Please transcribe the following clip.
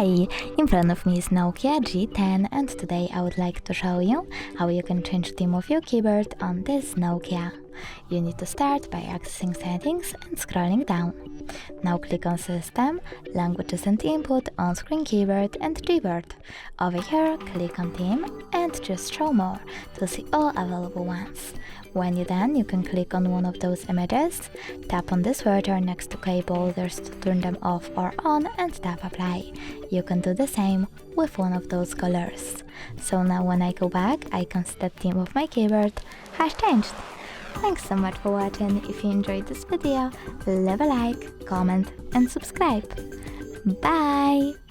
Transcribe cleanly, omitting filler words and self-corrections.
Hi! In front of me is Nokia G10 and today I would like to show you how you can change the theme of your keyboard on this Nokia. You need to start by accessing settings and scrolling down. Now click on System, Languages and Input, On-Screen Keyboard and Keyboard. Over here, click on Theme and just Show More to see all available ones. When you're done, you can click on one of those images, tap on this filter next to keyboarders to turn them off or on and tap Apply. You can do the same with one of those colors. So now when I go back, I can see the theme of my keyboard has changed. Thanks so much for watching. If you enjoyed this video, leave a like, comment and subscribe. Bye!